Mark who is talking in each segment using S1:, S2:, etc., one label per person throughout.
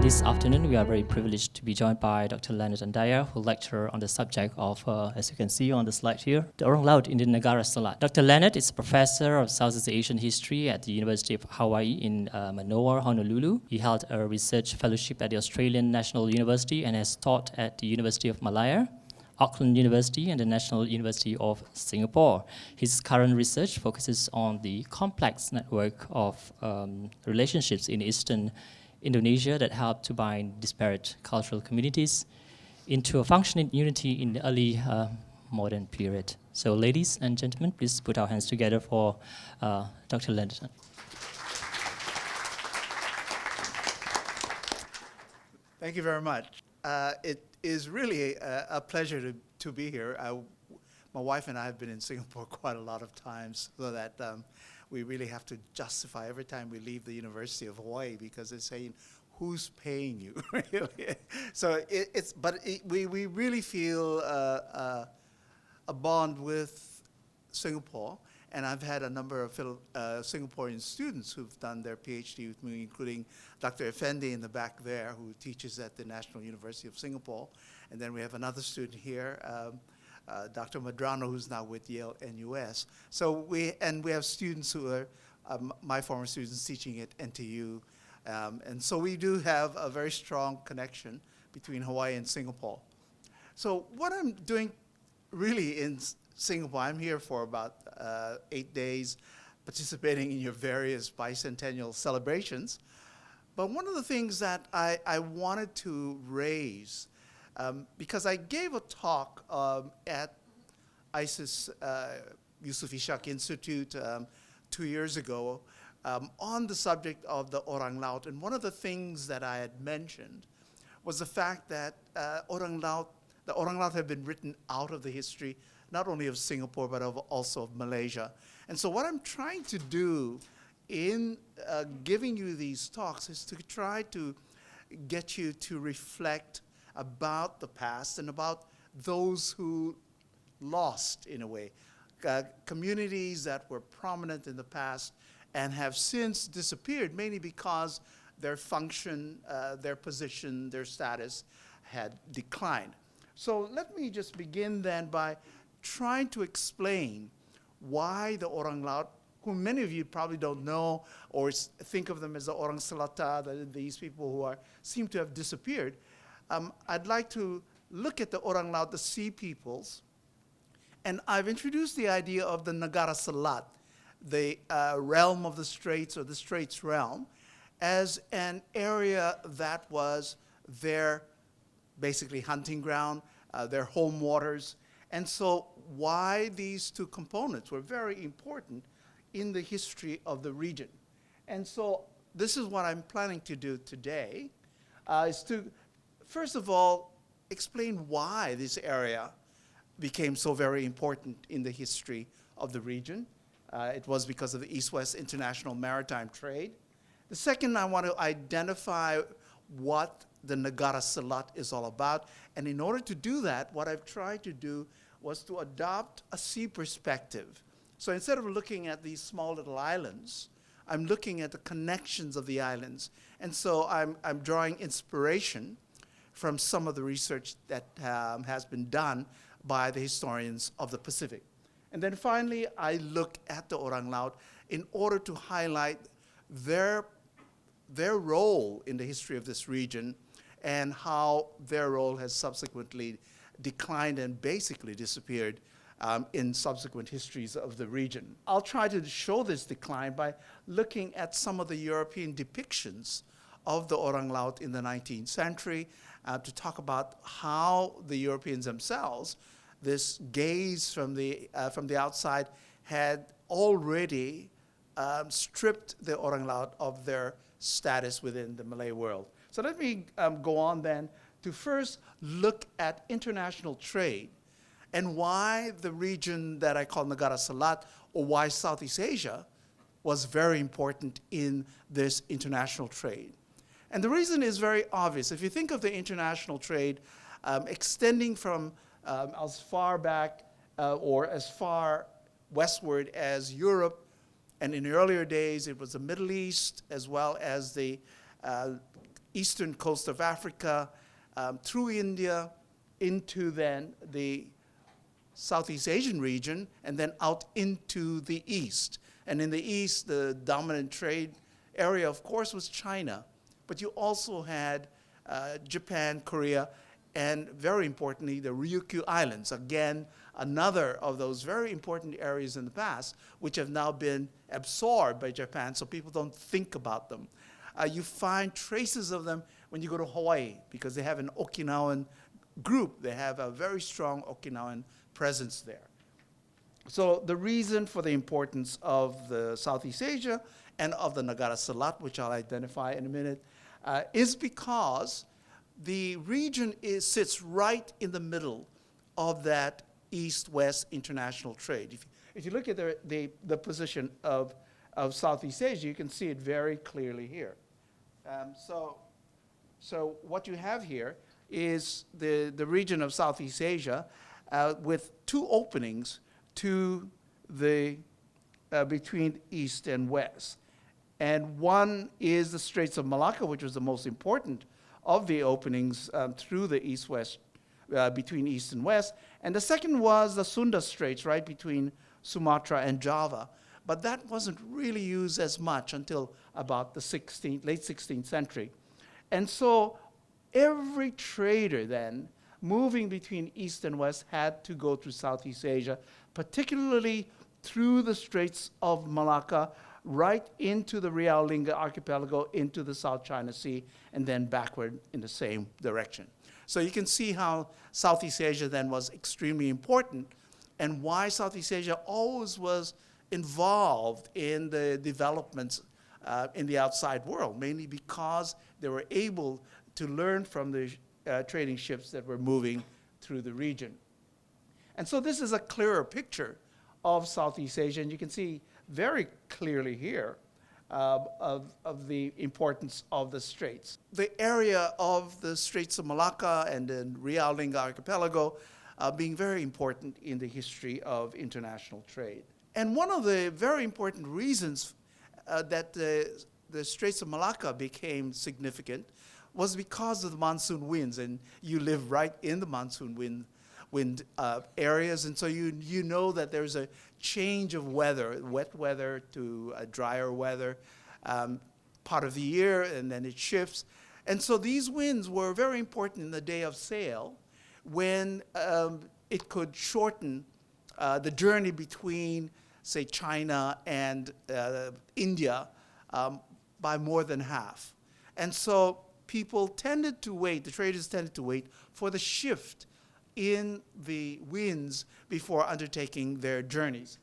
S1: This afternoon, we are very privileged to be joined by Dr. Leonard Andaya, who lectures on the subject of, as you can see on the slide here, the Orang Laut in the Negara Selat. Dr. Leonard is a professor of Southeast Asian history at the University of Hawaii in Manoa, Honolulu. He held a research fellowship at the Australian National University and has taught at the University of Malaya, Auckland University, and the National University of Singapore. His current research focuses on the complex network of relationships in Eastern Indonesia that help to bind disparate cultural communities into a functioning unity in the early modern period. So ladies and gentlemen, please put our hands together for Dr. Leonard.
S2: Thank you very much. It is really a pleasure to be here. My wife and I have been in Singapore quite a lot of times, so that we really have to justify every time we leave the University of Hawaii, because they're saying, who's paying you? So we really feel a bond with Singapore, and I've had a number of Singaporean students who've done their PhD with me, including Dr. Effendi in the back there, who teaches at the National University of Singapore. And then we have another student here, Dr. Madrano, who's now with Yale NUS. So we have students who are my former students teaching at NTU. And so we do have a very strong connection between Hawaii and Singapore. So what I'm doing really in Singapore, I'm here for about 8 days, participating in your various bicentennial celebrations. But one of the things that I wanted to raise, because I gave a talk at ISIS Yusuf Ishak Institute 2 years ago on the subject of the Orang Laut. And one of the things that I had mentioned was the fact that the Orang Laut have been written out of the history, not only of Singapore, but also of Malaysia. And so what I'm trying to do in giving you these talks is to try to get you to reflect about the past and about those who lost, in a way, communities that were prominent in the past and have since disappeared, mainly because their function, their position, their status had declined. So let me just begin then by trying to explain why the Orang Laut, whom many of you probably don't know or think of them as the Orang Selatan, these people who seem to have disappeared. I'd like to look at the Orang Laut, the sea peoples, and I've introduced the idea of the Negara Selat, the realm of the Straits, or the Straits realm, as an area that was their basically hunting ground, their home waters. And so why these two components were very important in the history of the region. And so this is what I'm planning to do today, is to, first of all, explain why this area became so very important in the history of the region. It was because of the East-West international maritime trade. The second, I want to identify what the Negara Selat is all about. And in order to do that, what I've tried to do was to adopt a sea perspective. So instead of looking at these small little islands, I'm looking at the connections of the islands. And so I'm drawing inspiration from some of the research that has been done by the historians of the Pacific. And then finally, I look at the Orang Laut in order to highlight their role in the history of this region and how their role has subsequently declined and basically disappeared in subsequent histories of the region. I'll try to show this decline by looking at some of the European depictions of the Orang Laut in the 19th century, to talk about how the Europeans themselves, this gaze from the outside, had already stripped the Orang Laut of their status within the Malay world. So let me go on then to first look at international trade and why the region that I call Negara Selat, or why Southeast Asia, was very important in this international trade. And the reason is very obvious. If you think of the international trade extending from as far back or as far westward as Europe, and in the earlier days it was the Middle East as well as the eastern coast of Africa, through India, into then the Southeast Asian region, and then out into the east. And in the east, the dominant trade area, of course, was China. But you also had Japan, Korea, and very importantly, the Ryukyu Islands. Again, another of those very important areas in the past, which have now been absorbed by Japan, so people don't think about them. You find traces of them when you go to Hawaii, because they have an Okinawan group. They have a very strong Okinawan presence there. So the reason for the importance of the Southeast Asia and of the Negara Selat, which I'll identify in a minute, is because the region sits right in the middle of that east-west international trade. If you look at the position of Southeast Asia, you can see it very clearly here. So what you have here is the region of Southeast Asia with two openings to the between east and west. And one is the Straits of Malacca, which was the most important of the openings through the east-west, between east and west. And the second was the Sunda Straits, right between Sumatra and Java. But that wasn't really used as much until about the late 16th century. And so every trader then, moving between east and west, had to go through Southeast Asia, particularly through the Straits of Malacca, right into the Realinga archipelago, into the South China Sea, and then backward in the same direction. So you can see how Southeast Asia then was extremely important, and why Southeast Asia always was involved in the developments in the outside world, mainly because they were able to learn from the trading ships that were moving through the region. And so this is a clearer picture of Southeast Asia, and you can see very clearly here of the importance of the straits. The area of the Straits of Malacca and the Realinga archipelago being very important in the history of international trade. And one of the very important reasons that the Straits of Malacca became significant was because of the monsoon winds, and you live right in the monsoon wind areas, and so you know that there's a change of weather, wet weather to drier weather part of the year, and then it shifts. And so these winds were very important in the day of sail, when it could shorten the journey between, say, China and India by more than half. And so people tended to wait, the traders tended to wait for the shift in the winds before undertaking their journeys.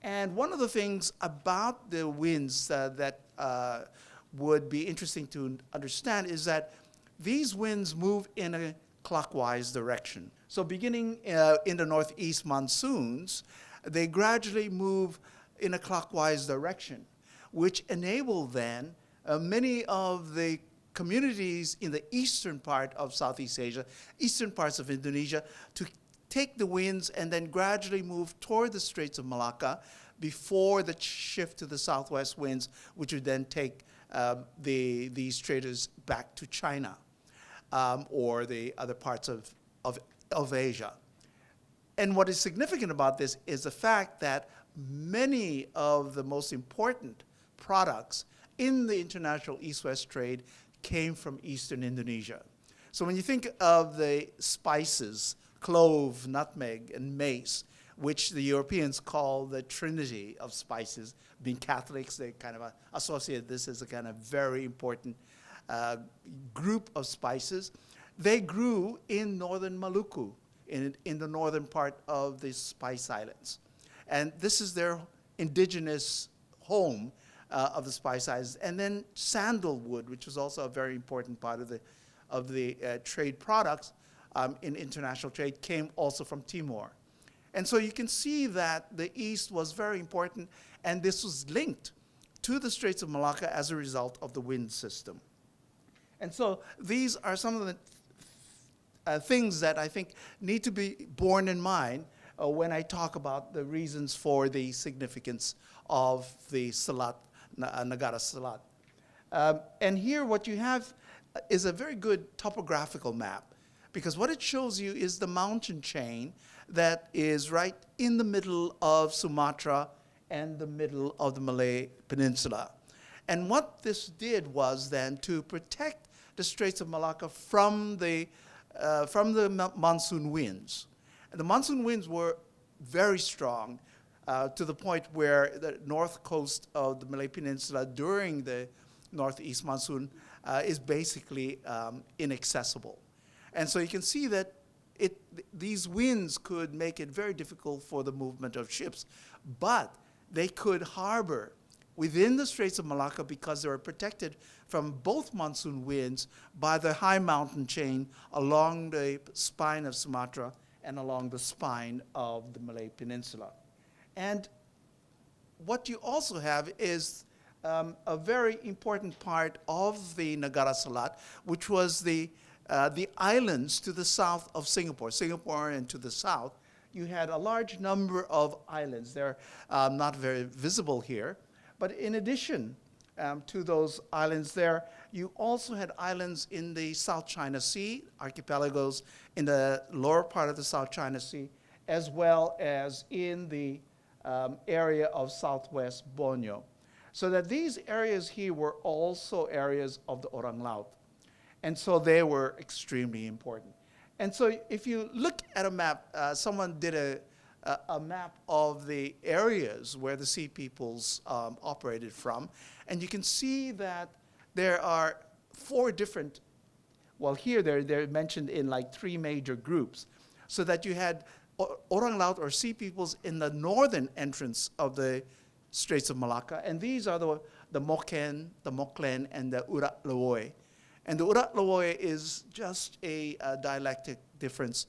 S2: And one of the things about the winds that would be interesting to understand is that these winds move in a clockwise direction. So beginning in the northeast monsoons, they gradually move in a clockwise direction, which enable then many of the communities in the eastern part of Southeast Asia, eastern parts of Indonesia, to take the winds and then gradually move toward the Straits of Malacca before the shift to the southwest winds, which would then take these traders back to China or the other parts of Asia. And what is significant about this is the fact that many of the most important products in the international east-west trade came from eastern Indonesia. So when you think of the spices, clove, nutmeg, and mace, which the Europeans call the Trinity of Spices, being Catholics, they kind of associate this as a kind of very important group of spices. They grew in northern Maluku, in the northern part of the Spice Islands. And this is their indigenous home of the Spice Islands. And then sandalwood, which was also a very important part of the trade products in international trade, came also from Timor. And so you can see that the East was very important, and this was linked to the Straits of Malacca as a result of the wind system. And so these are some of the things that I think need to be borne in mind when I talk about the reasons for the significance of the Selat, Negara Selat. And here what you have is a very good topographical map, because what it shows you is the mountain chain that is right in the middle of Sumatra and the middle of the Malay Peninsula. And what this did was then to protect the Straits of Malacca from the monsoon winds. And the monsoon winds were very strong, to the point where the north coast of the Malay Peninsula during the northeast monsoon is basically inaccessible. And so you can see that these winds could make it very difficult for the movement of ships, but they could harbor within the Straits of Malacca because they were protected from both monsoon winds by the high mountain chain along the spine of Sumatra and along the spine of the Malay Peninsula. And what you also have is a very important part of the Negara Selat, which was the islands to the south of Singapore and to the south. You had a large number of islands. They're not very visible here. But in addition to those islands there, you also had islands in the South China Sea, archipelagos in the lower part of the South China Sea, as well as in the area of southwest Borneo. So that these areas here were also areas of the Orang Laut. And so they were extremely important. And so if you look at a map, someone did a map of the areas where the Sea Peoples operated from, and you can see that there are 4 different, well, here they're mentioned in like 3 major groups, so that you had Orang Laut or Sea Peoples in the northern entrance of the Straits of Malacca, and these are the Moken, the Moklen, and the Urat Lawoi. And the Urat Lawoi is just a dialectic difference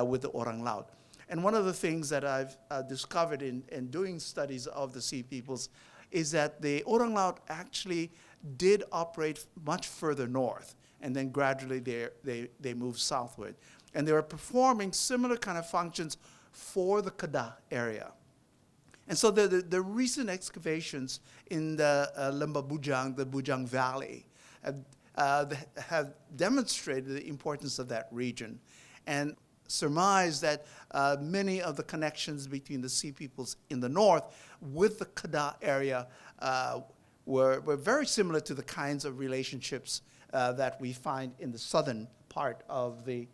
S2: with the Orang Laut. And one of the things that I've discovered in doing studies of the Sea Peoples is that the Orang Laut actually did operate much further north, and then gradually they moved southward. And they were performing similar kind of functions for the Kedah area. And so the recent excavations in the Lembah Bujang, the Bujang Valley, have demonstrated the importance of that region and surmise that many of the connections between the Sea Peoples in the north with the Kedah area were very similar to the kinds of relationships that we find in the southern part of the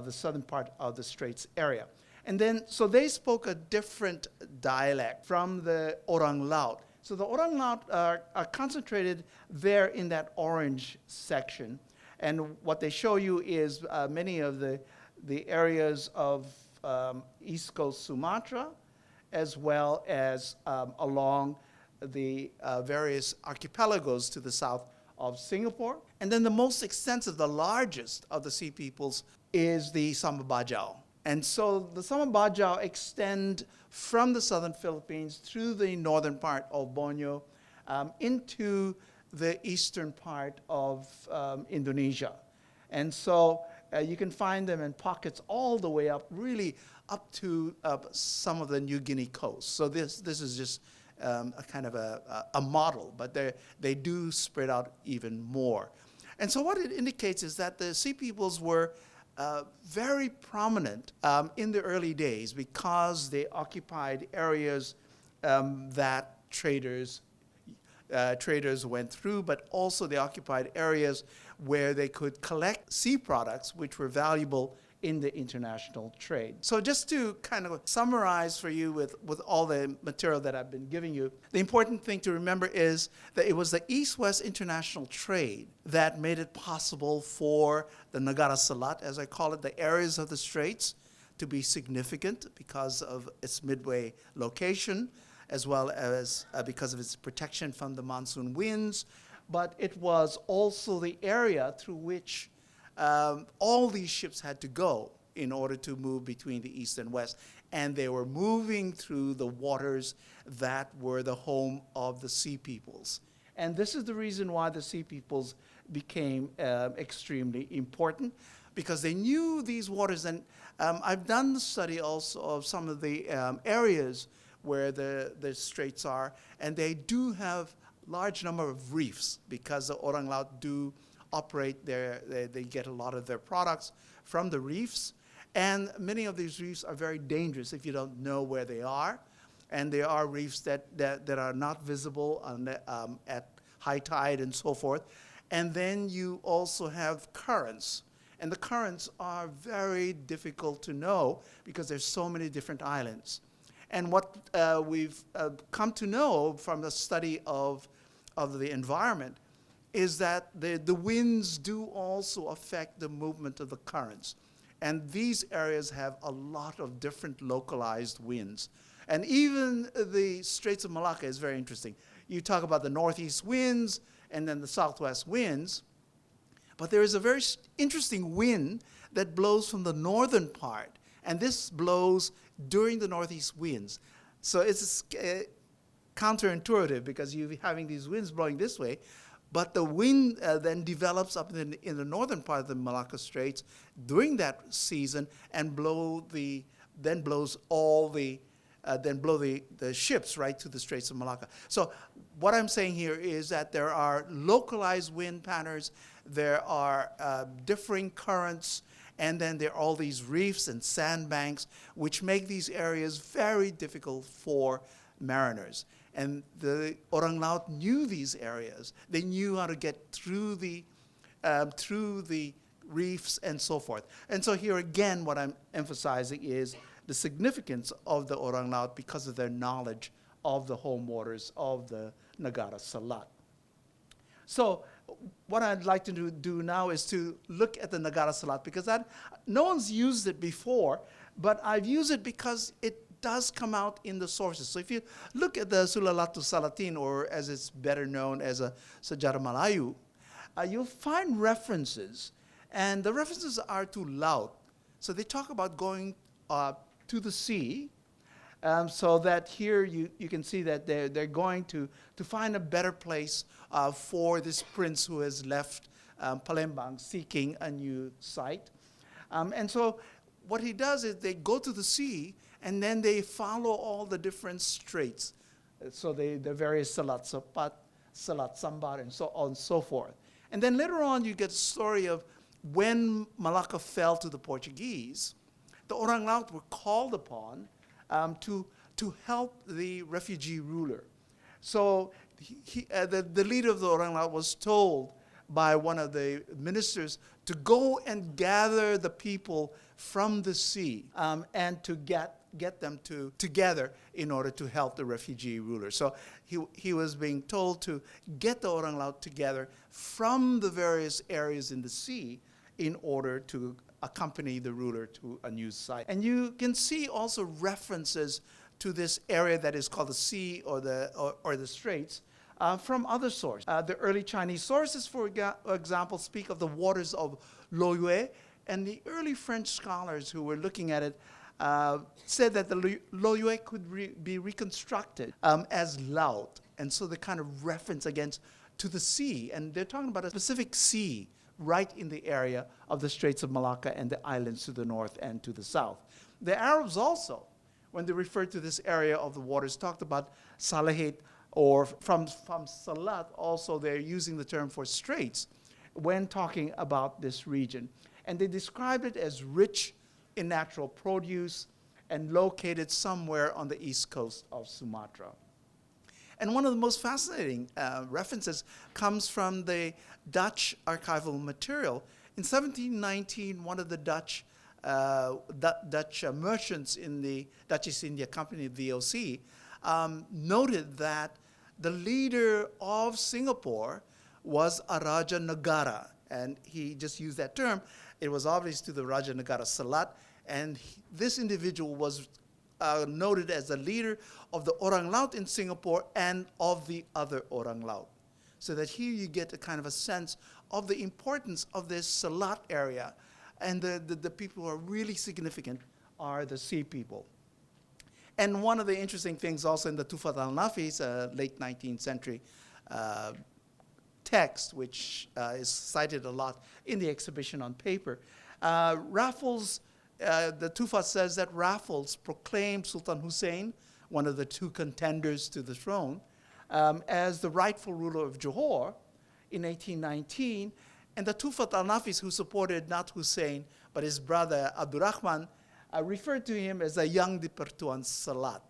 S2: southern part of the Straits area. And then, so they spoke a different dialect from the Orang Laut. So the Orang Laut are concentrated there in that orange section. And what they show you is many of the areas of East Coast Sumatra, as well as along the various archipelagos to the south of Singapore. And then the most extensive, the largest of the Sea Peoples is the Sambabajau. And so the Sambabajau extend from the southern Philippines through the northern part of Borneo into the eastern part of Indonesia. And so you can find them in pockets all the way up, really up to some of the New Guinea coast. So this is just a kind of a model, but they do spread out even more. And so what it indicates is that the Sea Peoples were very prominent in the early days because they occupied areas that traders went through, but also they occupied areas where they could collect sea products which were valuable in the international trade. So just to kind of summarize for you with all the material that I've been giving you, the important thing to remember is that it was the East-West international trade that made it possible for the Negara Selat, as I call it, the areas of the Straits, to be significant because of its midway location, as well as because of its protection from the monsoon winds. But it was also the area through which all these ships had to go in order to move between the east and west. And they were moving through the waters that were the home of the Sea Peoples. And this is the reason why the Sea Peoples became extremely important, because they knew these waters. And I've done the study also of some of the areas where the straits are, and they do have large number of reefs because the Orang Laut do operate they get a lot of their products from the reefs. And many of these reefs are very dangerous if you don't know where they are. And there are reefs that are not visible at high tide and so forth. And then you also have currents. And the currents are very difficult to know because there's so many different islands. And what we've come to know from the study of the environment is that the winds do also affect the movement of the currents. And these areas have a lot of different localized winds. And even the Straits of Malacca is very interesting. You talk about the northeast winds and then the southwest winds, but there is a very interesting wind that blows from the northern part, and this blows during the northeast winds. So it's counterintuitive because you're having these winds blowing this way, but the wind then develops up in the northern part of the Malacca Straits during that season and blow the ships right to the Straits of Malacca. So what I'm saying here is that there are localized wind patterns, there are differing currents, and then there are all these reefs and sandbanks which make these areas very difficult for mariners. And the Orang Laut knew these areas. They knew how to get through the reefs and so forth. And so here again, what I'm emphasizing is the significance of the Orang Laut because of their knowledge of the home waters of the Negara Selat. So what I'd like to do now is to look at the Negara Selat because no one's used it before, but I've used it because it does come out in the sources. So if you look at the Sulalatu Salatin, or as it's better known as a Sejarah Melayu, you'll find references, and the references are to laut. So they talk about going to the sea, so that here you can see that they're going to find a better place for this prince who has left Palembang seeking a new site. And so what he does is they go to the sea, and then they follow all the different straits. So the various Selat Sepat, Selat Sambar, and so on and so forth. And then later on, you get a story of when Malacca fell to the Portuguese, the Orang Laut were called upon to help the refugee ruler. So the leader of the Orang Laut was told by one of the ministers to go and gather the people from the sea and to get them together in order to help the refugee ruler. So he was being told to get the Orang Laut together from the various areas in the sea in order to accompany the ruler to a new site. And you can see also references to this area that is called the sea or the Straits from other sources. The early Chinese sources, for example, speak of the waters of Loyue, and the early French scholars who were looking at it said that the Loyue could be reconstructed as laut, and so they kind of reference against to the sea, and they're talking about a specific sea right in the area of the Straits of Malacca and the islands to the north and to the south. The Arabs also, when they referred to this area of the waters, talked about Salahit, or from Selat, also they're using the term for straits when talking about this region. And they described it as rich in natural produce and located somewhere on the east coast of Sumatra. And one of the most fascinating references comes from the Dutch archival material. In 1719, one of the Dutch merchants in the Dutch East India Company, VOC, noted that the leader of Singapore was a Raja Negara, and he just used that term. It was obvious to the Raja Negara Selat, and this individual was noted as the leader of the Orang Laut in Singapore and of the other Orang Laut. So that here you get a kind of a sense of the importance of this Selat area, and the people who are really significant are the sea people. And one of the interesting things also in the Tufat al-Nafis, late 19th century text, which is cited a lot in the exhibition on paper, Raffles, the Tufat says that Raffles proclaimed Sultan Hussein, one of the two contenders to the throne, as the rightful ruler of Johor in 1819, And the Tufat al-Nafis, who supported not Hussein, but his brother Abdurrahman, referred to him as a young Dipertuan Selat,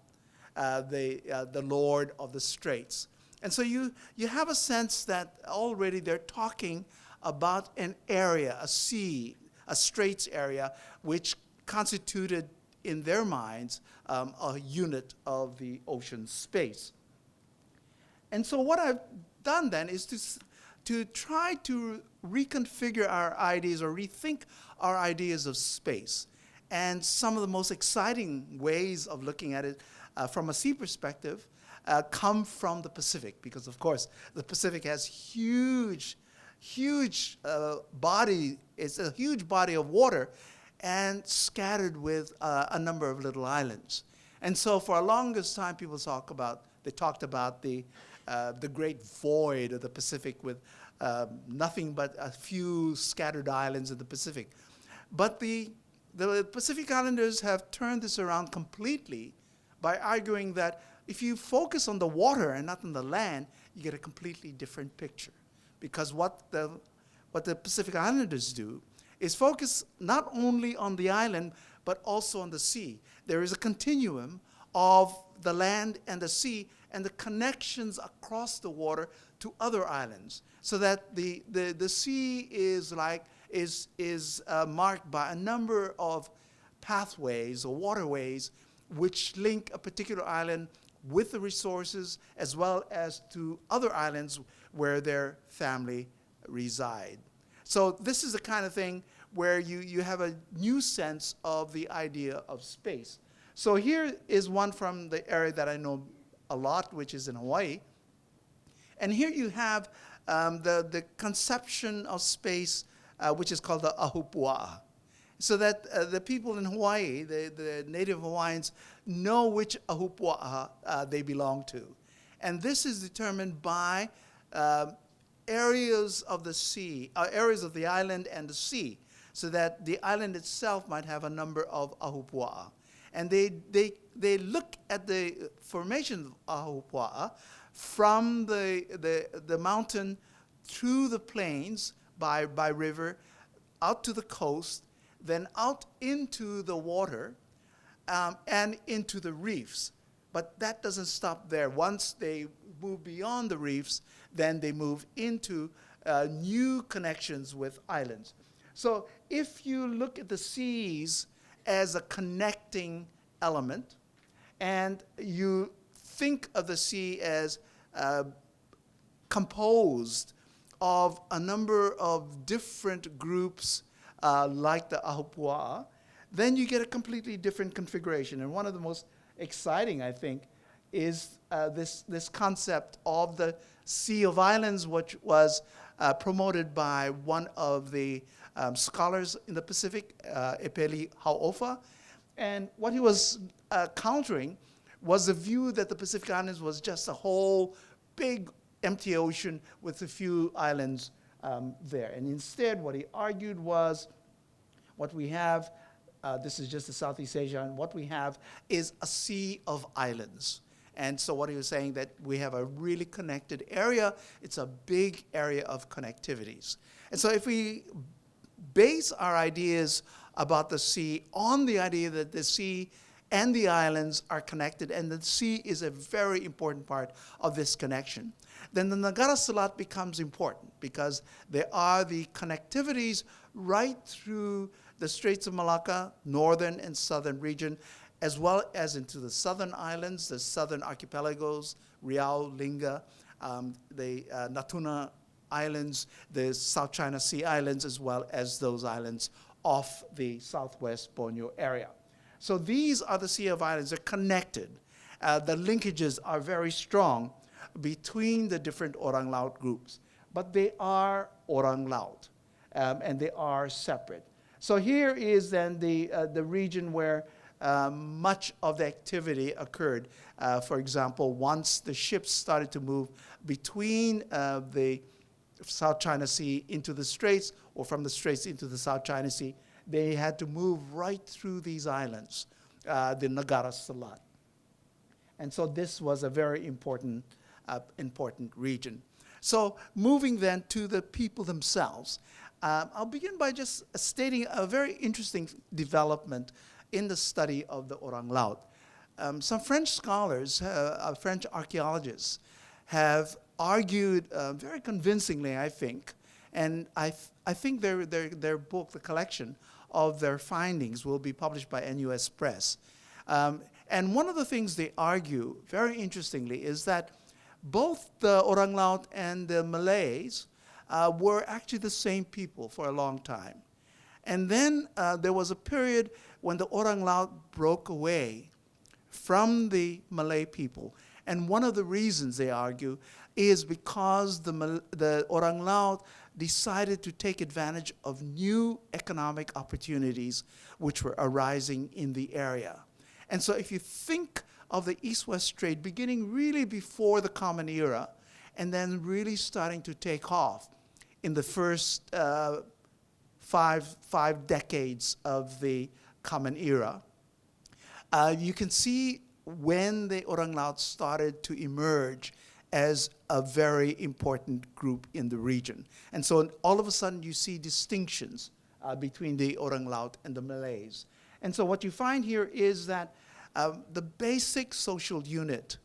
S2: the Lord of the Straits. And so you have a sense that already they're talking about an area, a sea, a straits area, which constituted in their minds a unit of the ocean space. And so what I've done then is to try to reconfigure our ideas or rethink our ideas of space. And some of the most exciting ways of looking at it from a sea perspective come from the Pacific, because of course the Pacific has huge body, it's a huge body of water and scattered with a number of little islands. And so for a longest time people talked about the great void of the Pacific with nothing but a few scattered islands in the Pacific. But the Pacific Islanders have turned this around completely by arguing that if you focus on the water and not on the land, you get a completely different picture. Because what the Pacific Islanders do is focus not only on the island, but also on the sea. There is a continuum of the land and the sea and the connections across the water to other islands, so that the sea is marked by a number of pathways or waterways which link a particular island with the resources as well as to other islands where their family reside. So this is the kind of thing where you have a new sense of the idea of space. So here is one from the area that I know a lot, which is in Hawaii. And here you have the conception of space, which is called the ahupua'a. So that the people in Hawaii, the native Hawaiians, know which ahupua'a they belong to. And this is determined by areas of the sea, areas of the island and the sea, so that the island itself might have a number of ahupua'a. And they look at the formation of ahupua'a from the mountain through the plains by river, out to the coast, then out into the water, and into the reefs. But that doesn't stop there. Once they move beyond the reefs, then they move into new connections with islands. So if you look at the seas as a connecting element, and you think of the sea as composed of a number of different groups like the ahupua'a, then you get a completely different configuration. And one of the most exciting, I think, is this concept of the Sea of Islands, which was promoted by one of the scholars in the Pacific, Epeli Hau'ofa. And what he was countering was the view that the Pacific Islands was just a whole big empty ocean with a few islands there. And instead, what he argued was what we have, this is just the Southeast Asia, and what we have is a sea of islands. And so what he was saying, that we have a really connected area. It's a big area of connectivities. And so if we base our ideas about the sea on the idea that the sea and the islands are connected, and the sea is a very important part of this connection, then the Negara Selat becomes important, because there are the connectivities right through the Straits of Malacca, northern and southern region, as well as into the southern islands, the southern archipelagos, Riau, Linga, the Natuna Islands, the South China Sea Islands, as well as those islands off the southwest Borneo area. So these are the Sea of Islands. They're connected. The linkages are very strong between the different Orang Laut groups. But they are Orang Laut, and they are separate. So here is then the region where much of the activity occurred. For example, once the ships started to move between the South China Sea into the Straits, or from the Straits into the South China Sea, they had to move right through these islands, the Negara Selat. And so this was a very important region. So moving then to the people themselves, I'll begin by just stating a very interesting development in the study of the Orang Laut. Some French scholars, French archaeologists, have argued very convincingly, I think, and I think their book, the collection of their findings, will be published by NUS Press. And one of the things they argue, very interestingly, is that both the Orang Laut and the Malays were actually the same people for a long time. And then there was a period when the Orang Laut broke away from the Malay people. And one of the reasons, they argue, is because the Orang Laut decided to take advantage of new economic opportunities which were arising in the area. And so if you think of the East-West trade beginning really before the Common Era and then really starting to take off in the first five decades of the Common Era, you can see when the Orang Laut started to emerge as a very important group in the region. And so all of a sudden you see distinctions between the Orang Laut and the Malays. And so what you find here is that the basic social unit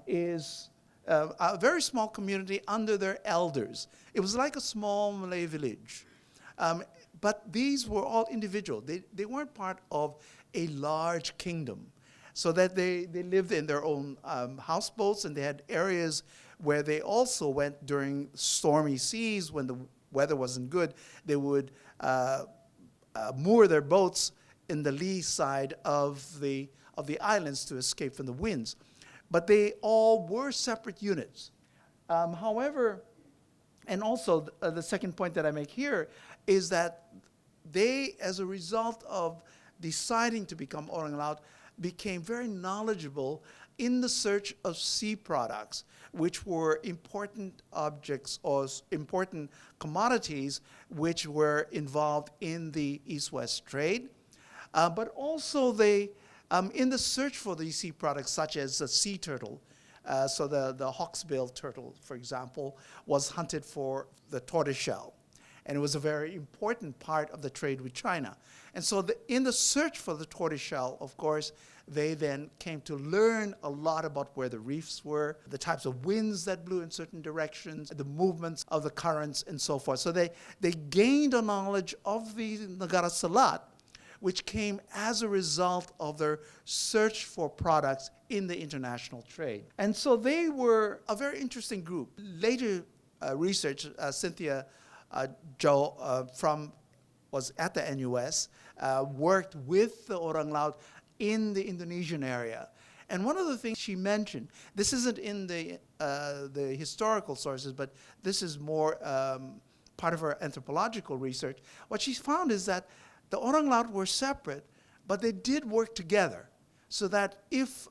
S2: is a very small community under their elders. It was like a small Malay village. But these were all individual. They weren't part of a large kingdom. So that they lived in their own houseboats, and they had areas where they also went during stormy seas when the weather wasn't good. They would moor their boats in the lee side of the islands to escape from the winds. But they all were separate units. However, and also the second point that I make here is that they, as a result of deciding to become Orang Laut, became very knowledgeable in the search of sea products, which were important objects or important commodities which were involved in the East-West trade. But also they, in the search for these sea products, such as the sea turtle, so the hawksbill turtle, for example, was hunted for the tortoiseshell. And it was a very important part of the trade with China. And so in the search for the tortoiseshell, of course, they then came to learn a lot about where the reefs were, the types of winds that blew in certain directions, the movements of the currents, and so forth. So they gained a knowledge of the Negara Selat, which came as a result of their search for products in the international trade. And so they were a very interesting group. Later research, Cynthia Joe was at the NUS, worked with the Orang Laut in the Indonesian area. And one of the things she mentioned, this isn't in the historical sources, but this is more part of her anthropological research. What she found is that the Orang Laut were separate, but they did work together. So that if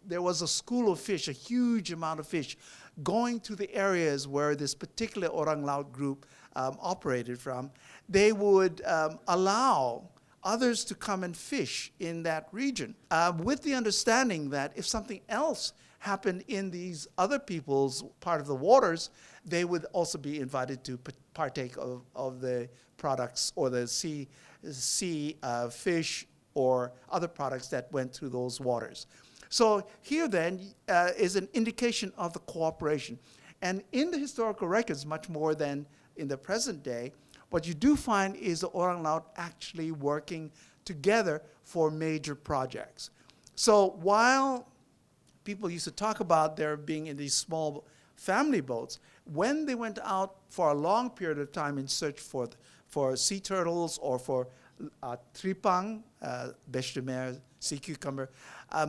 S2: there was a school of fish, a huge amount of fish, going to the areas where this particular Orang Laut group operated from, they would allow others to come and fish in that region, with the understanding that if something else happened in these other people's part of the waters, they would also be invited to partake of the products or the sea fish or other products that went through those waters. So here then is an indication of the cooperation. And in the historical records, much more than in the present day, what you do find is the Orang Laut actually working together for major projects. So while people used to talk about their being in these small family boats, when they went out for a long period of time in search for sea turtles or for tripang, bêche de mer, sea cucumber,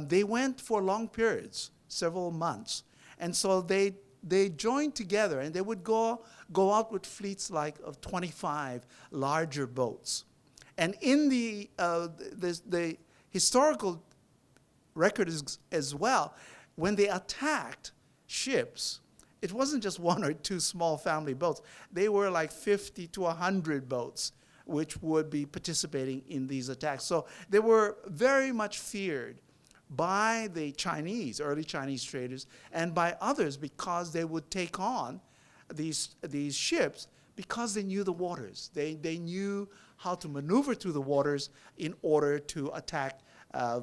S2: they went for long periods, several months. And so they joined together, and they would go out with fleets of 25 larger boats. And in the historical record as well, when they attacked ships, it wasn't just one or two small family boats. They were like 50 to 100 boats which would be participating in these attacks. So they were very much feared by the Chinese, early Chinese traders, and by others because they would take on these ships because they knew the waters. They knew how to maneuver through the waters in order to attack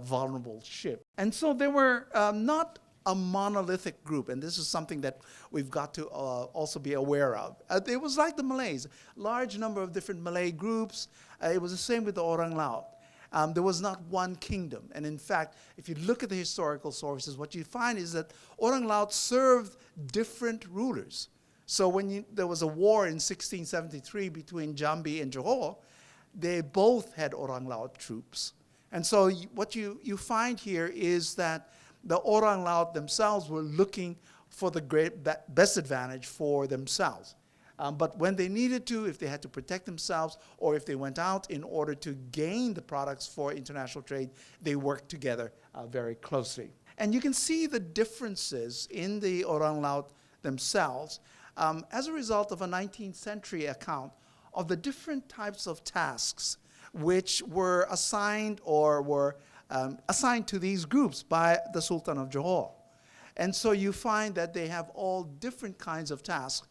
S2: vulnerable ships. And so they were not a monolithic group, and this is something that we've got to also be aware of. It was like the Malays, large number of different Malay groups. It was the same with the Orang Laut. There was not one kingdom. And in fact, if you look at the historical sources, what you find is that Orang Laut served different rulers. So when there was a war in 1673 between Jambi and Johor, they both had Orang Laut troops. And so what you find here is that the Orang Laut themselves were looking for the best advantage for themselves. But when they needed to, if they had to protect themselves, or if they went out in order to gain the products for international trade, they worked together very closely. And you can see the differences in the Orang Laut themselves as a result of a 19th century account of the different types of tasks which were assigned or were assigned to these groups by the Sultan of Johor. And so you find that they have all different kinds of tasks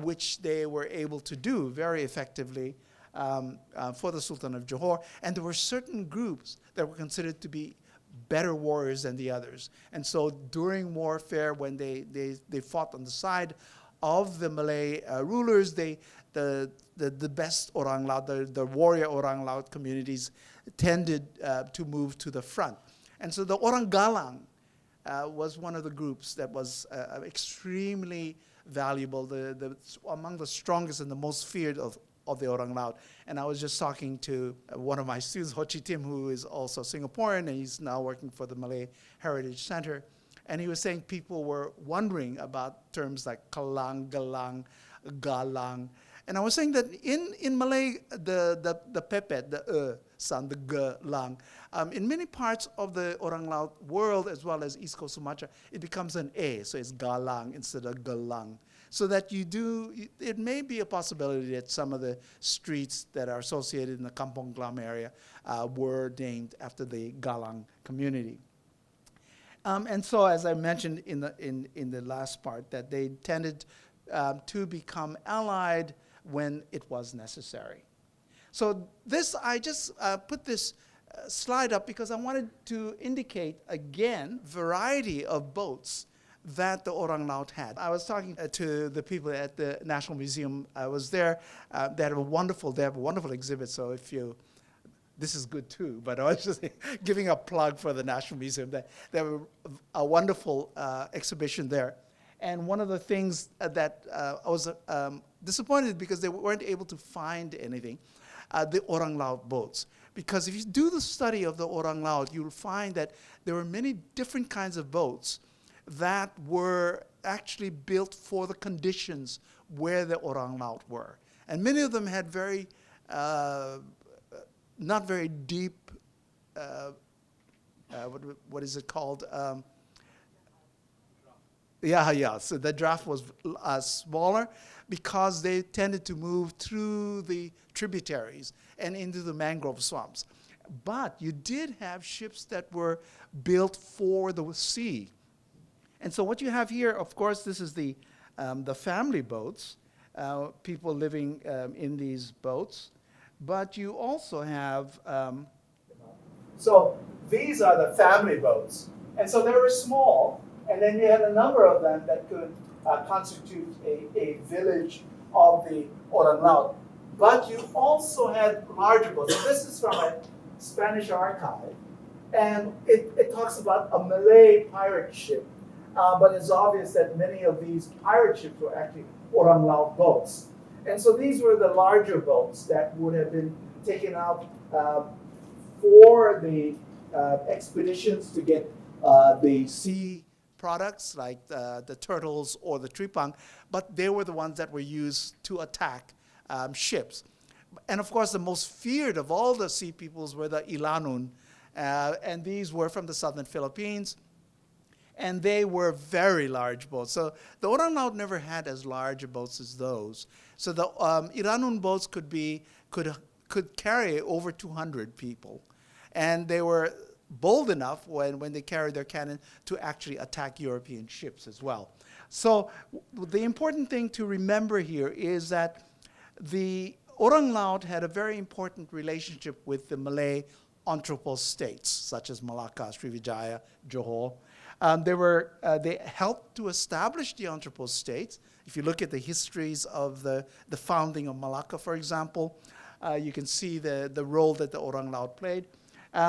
S2: which they were able to do very effectively for the Sultan of Johor. And there were certain groups that were considered to be better warriors than the others. And so during warfare, when they fought on the side of the Malay rulers, the best Orang Laut, the warrior Orang Laut communities tended to move to the front. And so the Orang Galang was one of the groups that was extremely valuable, among the strongest and the most feared of the Orang Laut. And I was just talking to one of my students, Ho Chi Tim, who is also Singaporean, and he's now working for the Malay Heritage Center. And he was saying people were wondering about terms like kalang, galang, galang. And I was saying that in Malay, the pepet, the sound, the g, lang, in many parts of the Orang Laut world, as well as East Coast Sumatra, it becomes an a, so it's galang instead of galang. So that it may be a possibility that some of the streets that are associated in the Kampong Glam area were named after the Galang community. And so, as I mentioned in the last part, that they tended to become allied when it was necessary. So I just put this slide up because I wanted to indicate, again, variety of boats that the Orang Laut had. I was talking to the people at the National Museum. I was there. They have a wonderful exhibit, so this is good too, but I was just giving a plug for the National Museum. They have a wonderful exhibition there. And one of the things that I was disappointed because they weren't able to find anything, the Orang Laut boats. Because if you do the study of the Orang Laut, you'll find that there were many different kinds of boats that were actually built for the conditions where the Orang Laut were. And many of them had not very deep, what is it called? So the draft was smaller because they tended to move through the tributaries and into the mangrove swamps. But you did have ships that were built for the sea. And so what you have here, of course, this is the family boats, people living in these boats. But you also have, so these are the family boats. And so they were small, and then you had a number of them that could constitute a village of the Orang Laut. But you also had larger boats. So this is from a Spanish archive, and it talks about a Malay pirate ship. But it's obvious that many of these pirate ships were actually Orang Laut boats. And so these were the larger boats that would have been taken out for the expeditions to get the sea products like the turtles or the tripang, but they were the ones that were used to attack ships. And of course, the most feared of all the sea peoples were the Ilanun, and these were from the southern Philippines. And they were very large boats. So the Orang Laut never had as large boats as those. So the Iranun boats could carry over 200 people. And they were bold enough when they carried their cannon to actually attack European ships as well. So the important thing to remember here is that the Orang Laut had a very important relationship with the Malay entrepot states, such as Malacca, Srivijaya, Johor. They helped to establish the entrepot states. If you look at the histories of the founding of Malacca, for example, you can see the role that the Orang Laut played.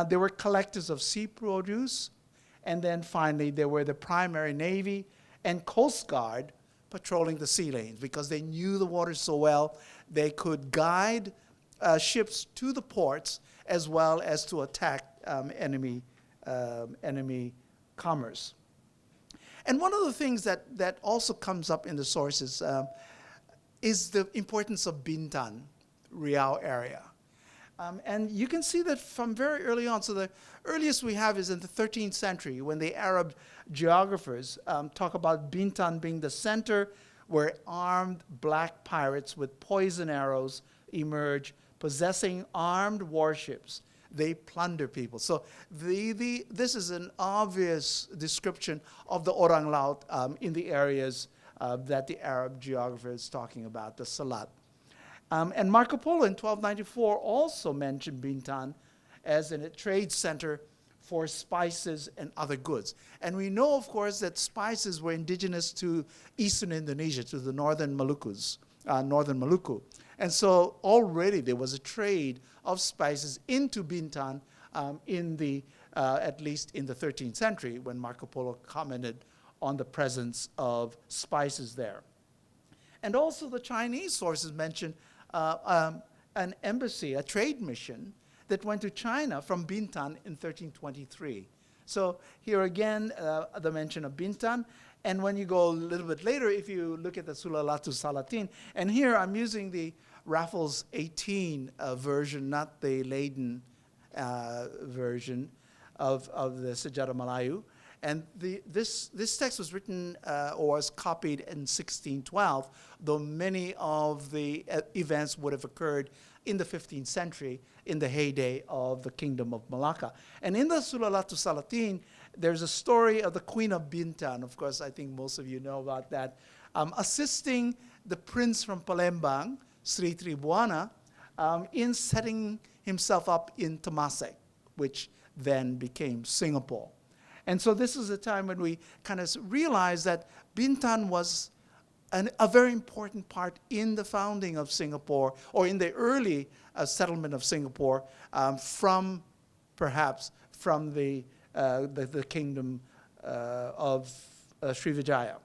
S2: They were collectors of sea produce, and then finally they were the primary navy and coast guard patrolling the sea lanes because they knew the water so well. They could guide ships to the ports as well as to attack enemy commerce. And one of the things that also comes up in the sources is the importance of Bintan, Riau area. And you can see that from very early on. So the earliest we have is in the 13th century when the Arab geographers talk about Bintan being the center where armed black pirates with poison arrows emerge, possessing armed warships. They plunder people. So this is an obvious description of the Orang Laut in the areas that the Arab geographer is talking about, the Selat. And Marco Polo in 1294 also mentioned Bintan as a trade center for spices and other goods. And we know, of course, that spices were indigenous to eastern Indonesia, to the northern Maluku. And so already there was a trade of spices into Bintan at least in the 13th century when Marco Polo commented on the presence of spices there. And also the Chinese sources mention an embassy, a trade mission that went to China from Bintan in 1323. So here again, the mention of Bintan. And when you go a little bit later, if you look at the Sulalatu Salatin, and here I'm using the Raffles 18 version, not the Leiden version of the Sejarah Melayu. And this text was written or was copied in 1612, though many of the events would have occurred in the 15th century in the heyday of the Kingdom of Malacca. And in the Sulalatu Salatin, there's a story of the Queen of Bintang. Of course, I think most of you know about that. Assisting the prince from Palembang, Sri Tribuana, in setting himself up in Temasek, which then became Singapore. And so this is a time when we kind of realize that Bintan was a very important part in the founding of Singapore, or in the early settlement of Singapore, perhaps from the kingdom of Srivijaya.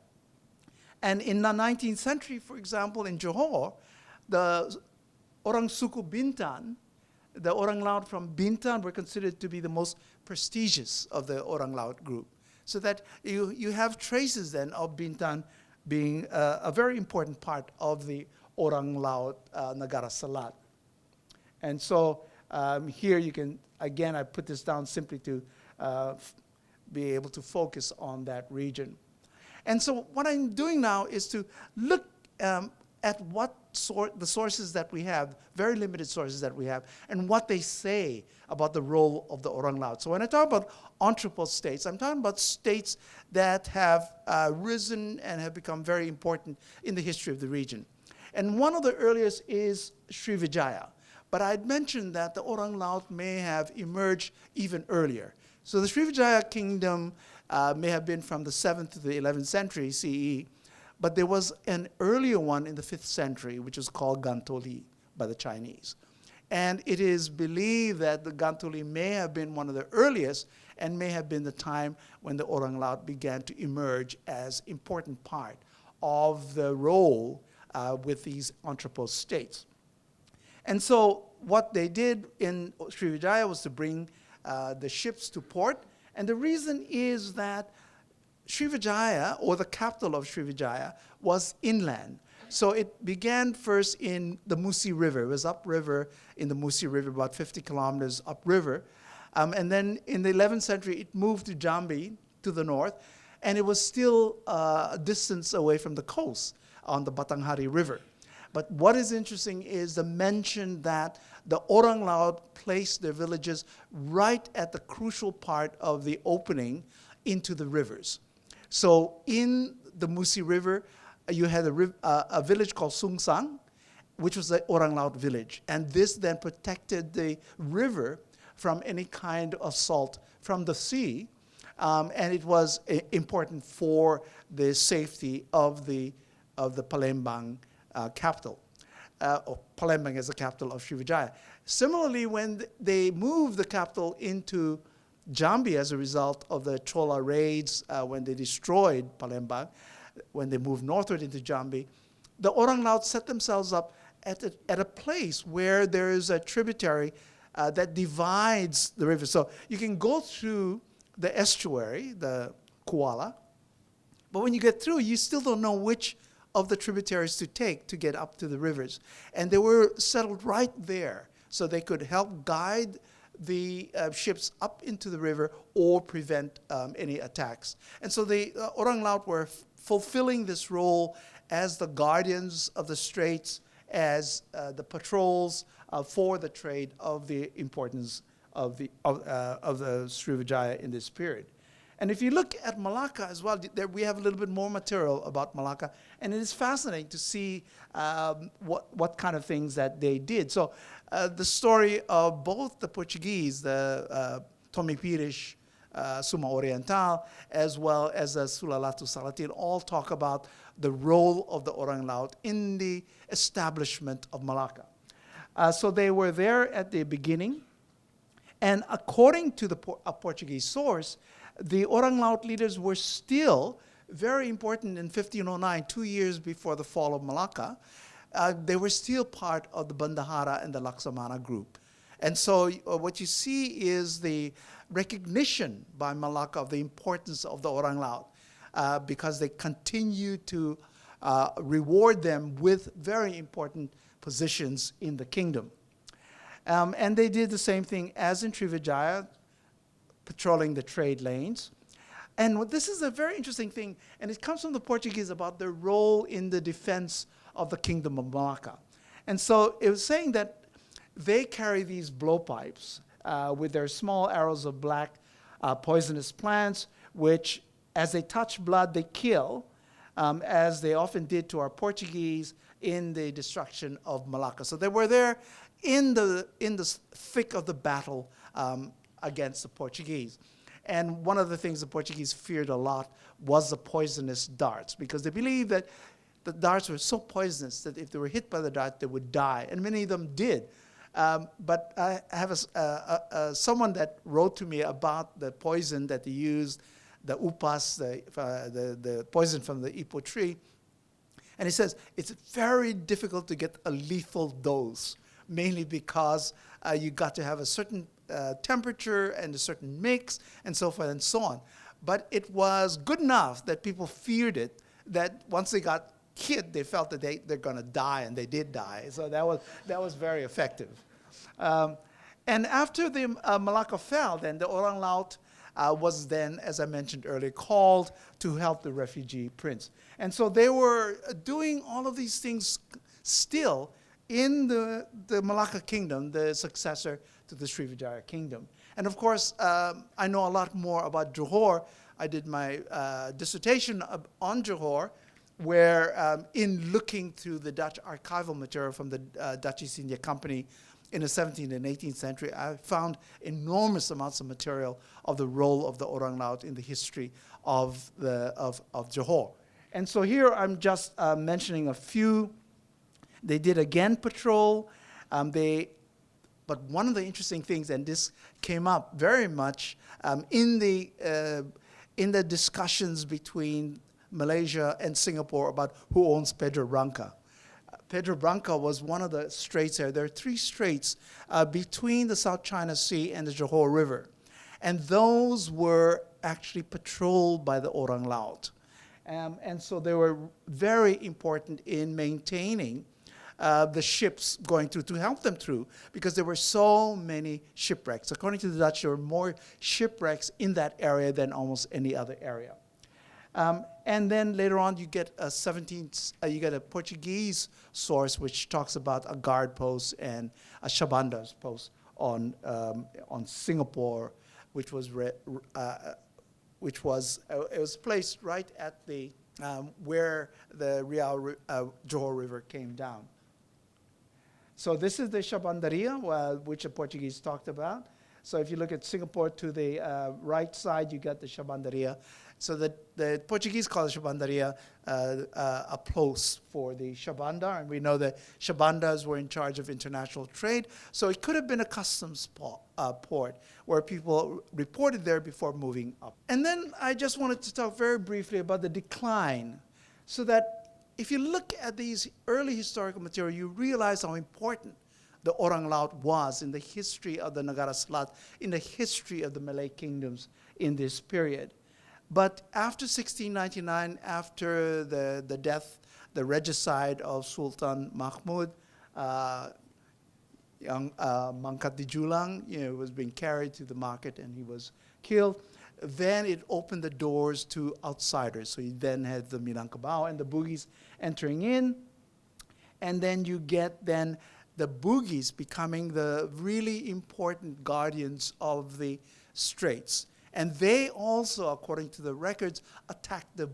S2: And in the 19th century, for example, in Johor, the Orang Suku Bintan, the Orang Laut from Bintan were considered to be the most prestigious of the Orang Laut group. So that you have traces then of Bintan being a very important part of the Orang Laut Negara Selat. And so here you can, again, I put this down simply to be able to focus on that region. And so what I'm doing now is to look at the sources that we have, very limited sources that we have, and what they say about the role of the Orang Laut. So when I talk about entrepot states, I'm talking about states that have risen and have become very important in the history of the region. And one of the earliest is Srivijaya. But I'd mentioned that the Orang Laut may have emerged even earlier. So the Srivijaya kingdom may have been from the 7th to the 11th century CE, but there was an earlier one in the 5th century, which was called Gantoli by the Chinese. And it is believed that the Gantoli may have been one of the earliest and may have been the time when the Orang Laut began to emerge as important part of the role with these entrepot states. And so what they did in Srivijaya was to bring the ships to port. And the reason is that Srivijaya, or the capital of Srivijaya, was inland. So it began first in the Musi River. It was upriver in the Musi River, about 50 kilometers upriver. And then in the 11th century, it moved to Jambi, to the north, and it was still a distance away from the coast on the Batanghari River. But what is interesting is the mention that the Orang Laut placed their villages right at the crucial part of the opening into the rivers. So in the Musi River, you had a village called Sungsang, which was the Orang Laut village. And this then protected the river from any kind of assault from the sea. And it was important for the safety of the Palembang capital. Or Palembang as the capital of Srivijaya. Similarly, when they moved the capital into Jambi as a result of the Chola raids, when they destroyed Palembang, when they moved northward into Jambi, the Orang Laut set themselves up at a place where there is a tributary that divides the river. So you can go through the estuary, the Kuala, but when you get through, you still don't know which of the tributaries to take to get up to the rivers. And they were settled right there, so they could help guide the ships up into the river or prevent any attacks. And so the Orang Laut were fulfilling this role as the guardians of the Straits, as the patrols for the trade of the importance of the Srivijaya in this period. And if you look at Malacca as well, there we have a little bit more material about Malacca, and it is fascinating to see what kind of things that they did. So the story of both the Portuguese, the Tommy Pires, Suma Oriental, as well as the Sulalatu Salatin, all talk about the role of the Orang Laut in the establishment of Malacca. So they were there at the beginning, and according to a Portuguese source, the Orang Laut leaders were still very important in 1509, 2 years before the fall of Malacca. They were still part of the Bandahara and the Laksamana group. And so what you see is the recognition by Malacca of the importance of the Orang Laut, because they continue to reward them with very important positions in the kingdom. And they did the same thing as in Srivijaya, patrolling the trade lanes. And this is a very interesting thing, and it comes from the Portuguese about their role in the defense of the kingdom of Malacca. And so it was saying that they carry these blowpipes with their small arrows of black poisonous plants, which as they touch blood, they kill, as they often did to our Portuguese in the destruction of Malacca. So they were there in the thick of the battle against the Portuguese. And one of the things the Portuguese feared a lot was the poisonous darts, because they believed that the darts were so poisonous that if they were hit by the dart, they would die. And many of them did. But I have someone that wrote to me about the poison that they used, the upas, the poison from the ipo tree. And he says it's very difficult to get a lethal dose, mainly because you got to have a certain temperature and a certain mix and so forth and so on. But it was good enough that people feared it, that once they got hit, they felt that they're going to die, and they did die. So that was very effective. And after the Malacca fell, then the Orang Laut was then, as I mentioned earlier, called to help the refugee prince. And so they were doing all of these things still in the Malacca kingdom, the successor to the Srivijaya kingdom. And of course, I know a lot more about Johor. I did my dissertation on Johor, where in looking through the Dutch archival material from the Dutch East India Company in the 17th and 18th century, I found enormous amounts of material of the role of the Orang Laut in the history of Johor. And so here I'm just mentioning a few. They did again patrol. But one of the interesting things, and this came up very much in the discussions between Malaysia and Singapore about who owns Pedro Branca. Pedro Branca was one of the straits there. There are 3 straits between the South China Sea and the Johor River. And those were actually patrolled by the Orang Laut. And so they were very important in maintaining the ships going through, to help them through, because there were so many shipwrecks. According to the Dutch, there were more shipwrecks in that area than almost any other area. And then later on, you get you get a Portuguese source which talks about a guard post and a Shabanda's post on Singapore, which was it was placed right at the where the Johor River came down. So this is the Shabandaria, which the Portuguese talked about. So if you look at Singapore to the right side, you get the Shabandaria. So the Portuguese call the Shabandaria a post for the Shabanda, and we know that Shabandas were in charge of international trade. So it could have been a customs port where people reported there before moving up. And then I just wanted to talk very briefly about the decline, so that if you look at these early historical material, you realize how important the Orang Laut was in the history of the Negara Selat, in the history of the Malay kingdoms in this period. But after 1699, after the death, the regicide of Sultan Mahmud, Mangkat di Julang, was being carried to the market and he was killed. Then it opened the doors to outsiders. So you then had the Minangkabau and the Bugis entering in. And then you get then the Bugis becoming the really important guardians of the Straits. And they also, according to the records, attacked the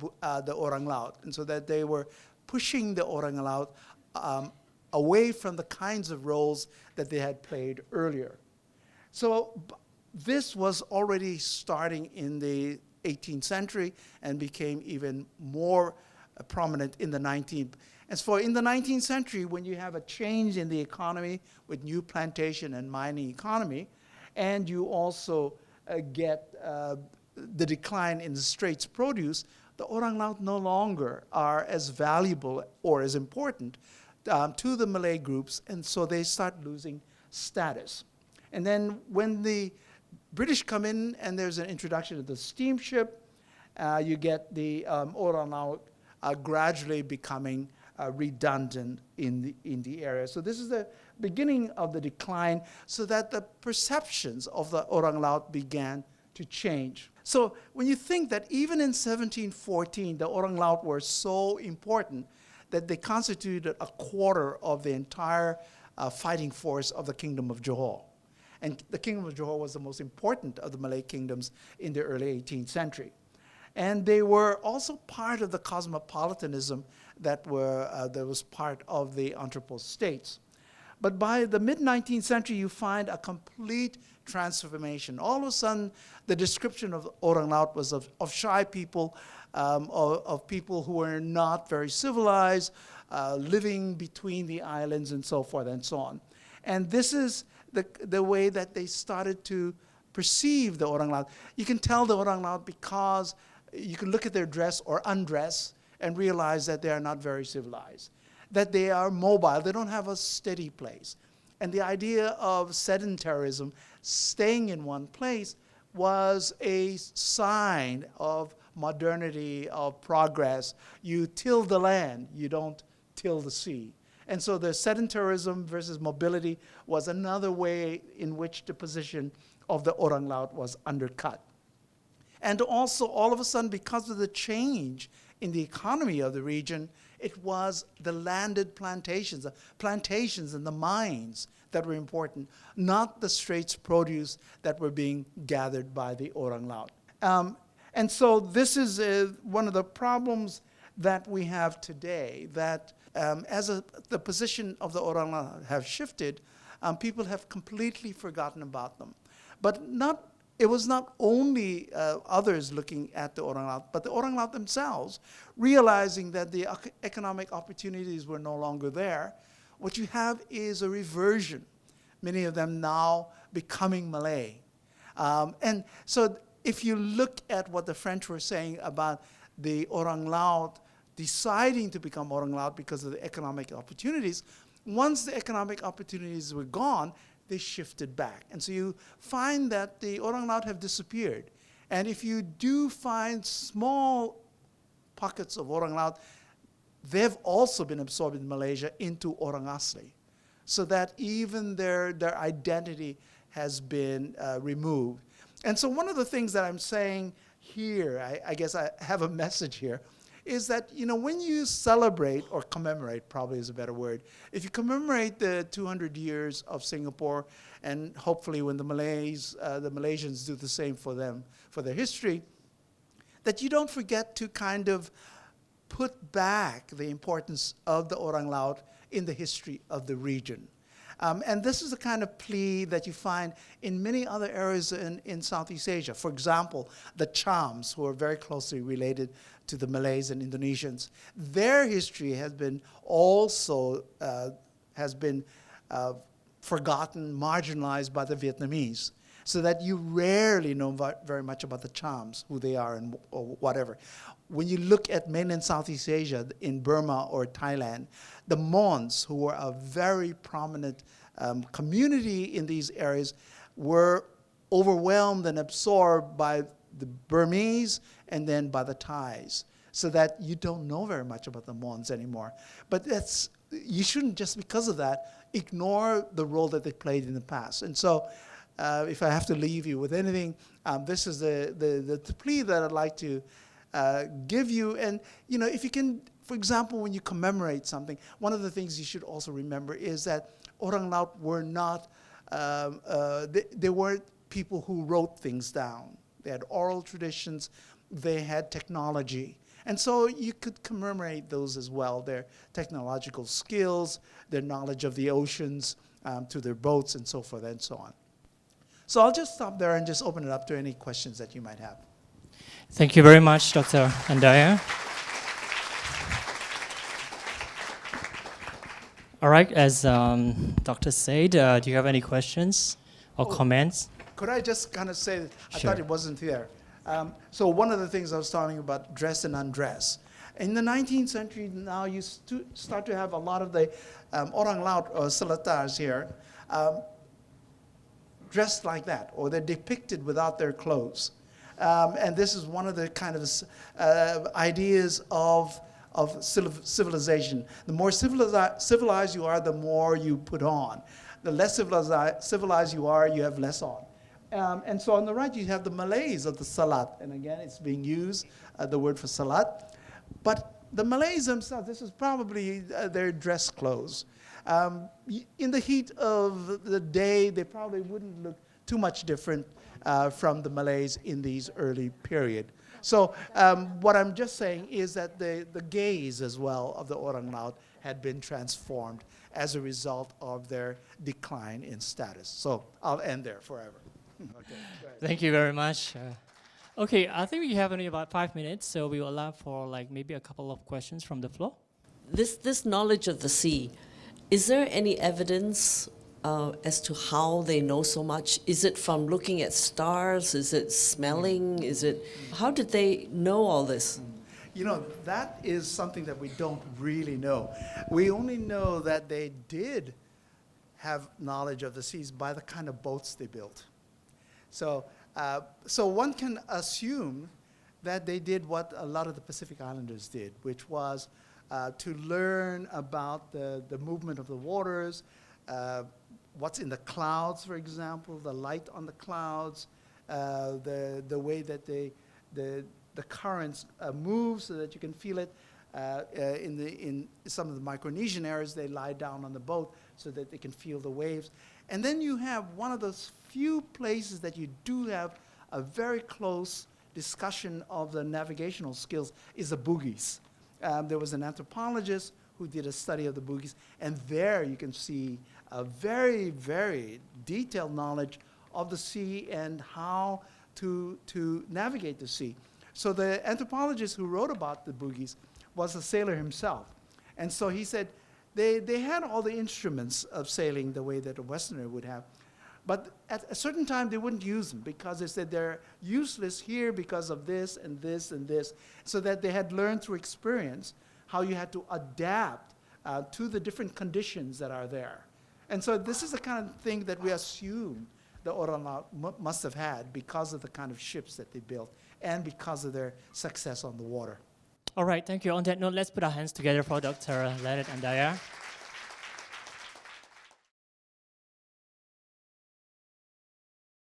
S2: Orang Laut. And so that they were pushing the Orang Laut away from the kinds of roles that they had played earlier. So this was already starting in the 18th century and became even more prominent in the 19th. As for in the 19th century, when you have a change in the economy with new plantation and mining economy, and you also get the decline in the Straits produce, the Orang Laut no longer are as valuable or as important to the Malay groups, and so they start losing status. And then when the British come in and there's an introduction of the steamship, you get the Orang Laut gradually becoming redundant in the area. So this is the beginning of the decline, so that the perceptions of the Orang Laut began to change. So when you think that even in 1714, the Orang Laut were so important that they constituted a quarter of the entire fighting force of the Kingdom of Johor. And the Kingdom of Johor was the most important of the Malay kingdoms in the early 18th century. And they were also part of the cosmopolitanism that was part of the entrepot states. But by the mid-19th century, you find a complete transformation. All of a sudden, the description of Orang Laut was of shy people, of people who were not very civilized, living between the islands and so forth and so on. And this is the way that they started to perceive the Orang Laut. You can tell the Orang Laut because you can look at their dress or undress and realize that they are not very civilized, that they are mobile, they don't have a steady place. And the idea of sedentarism, staying in one place, was a sign of modernity, of progress. You till the land, you don't till the sea. And so the sedentarism versus mobility was another way in which the position of the Orang Laut was undercut. And also, all of a sudden, because of the change in the economy of the region, it was the landed plantations and the mines that were important, not the Straits produce that were being gathered by the Orang Laut. And so this is one of the problems that we have today, that as the position of the Orang Laut have shifted, people have completely forgotten about them. But it was not only others looking at the Orang Laut, but the Orang Laut themselves, realizing that the economic opportunities were no longer there. What you have is a reversion, many of them now becoming Malay. And so if you look at what the French were saying about the Orang Laut deciding to become Orang Laut because of the economic opportunities, once the economic opportunities were gone, they shifted back. And so you find that the Orang Laut have disappeared. And if you do find small pockets of Orang Laut, they've also been absorbed in Malaysia into Orang Asli, so that even their identity has been removed. And so one of the things that I'm saying here, I guess I have a message here, is that, when you celebrate, or commemorate probably is a better word, if you commemorate the 200 years of Singapore, and hopefully when the Malaysians do the same for them, for their history, that you don't forget to kind of put back the importance of the Orang Laut in the history of the region. And this is the kind of plea that you find in many other areas in Southeast Asia. For example, the Chams, who are very closely related to the Malays and Indonesians, their history has been also forgotten, marginalized by the Vietnamese, so that you rarely know very much about the Chams, who they are or whatever. When you look at mainland Southeast Asia, in Burma or Thailand, the Mons, who were a very prominent community in these areas, were overwhelmed and absorbed by the Burmese and then by the Thais, so that you don't know very much about the Mons anymore. But you shouldn't, just because of that, ignore the role that they played in the past. And so if I have to leave you with anything, this is the plea that I'd like to give you. And if you can, for example, when you commemorate something, one of the things you should also remember is that Orang Laut were not, they weren't people who wrote things down. They had oral traditions, they had technology. And so you could commemorate those as well, their technological skills, their knowledge of the oceans, to their boats and so forth and so on. So I'll just stop there and just open it up to any questions that you might have.
S1: Thank you very much, Dr. Andaya. All right, as Doctor said, do you have any questions or comments?
S2: Could I just kind of say that I
S1: Sure.
S2: thought it wasn't there. So one of the things I was talking about, dress and undress. In the 19th century, now you start to have a lot of the Orang Laut or Selatars here dressed like that, or they're depicted without their clothes. And this is one of the kind of ideas of civilization. The more civilized you are, the more you put on. The less civilized you are, you have less on. And so on the right, you have the Malays of the Selat. And again, it's being used, the word for Selat. But the Malays themselves, this is probably their dress clothes. In the heat of the day, they probably wouldn't look too much different from the Malays in these early period. So what I'm just saying is that the gaze as well of the Orang Laut had been transformed as a result of their decline in status. So I'll end there forever. Okay,
S1: Thank you very much. Okay, I think we have only about 5 minutes, so we will allow for maybe a couple of questions from the floor.
S3: This knowledge of the sea, is there any evidence as to how they know so much? Is it from looking at stars? Is it smelling? How did they know all this?
S2: That is something that we don't really know. We only know that they did have knowledge of the seas by the kind of boats they built. So one can assume that they did what a lot of the Pacific Islanders did, which was to learn about the movement of the waters, what's in the clouds, for example, the light on the clouds, the way that the currents move so that you can feel it. In some of the Micronesian areas, they lie down on the boat so that they can feel the waves. And then you have one of those few places that you do have a very close discussion of the navigational skills is the bogies. There was an anthropologist who did a study of the bogies, and there you can see a very, very detailed knowledge of the sea and how to navigate the sea. So the anthropologist who wrote about the bogies was a sailor himself. And so he said they had all the instruments of sailing the way that a Westerner would have, but at a certain time they wouldn't use them because they said they're useless here because of this and this and this, so that they had learned through experience how you had to adapt to the different conditions that are there. And so this is the kind of thing that we assume the Orang Laut must have had because of the kind of ships that they built and because of their success on the water.
S1: All right, thank you. On that note, let's put our hands together for Dr. Leonard Andaya.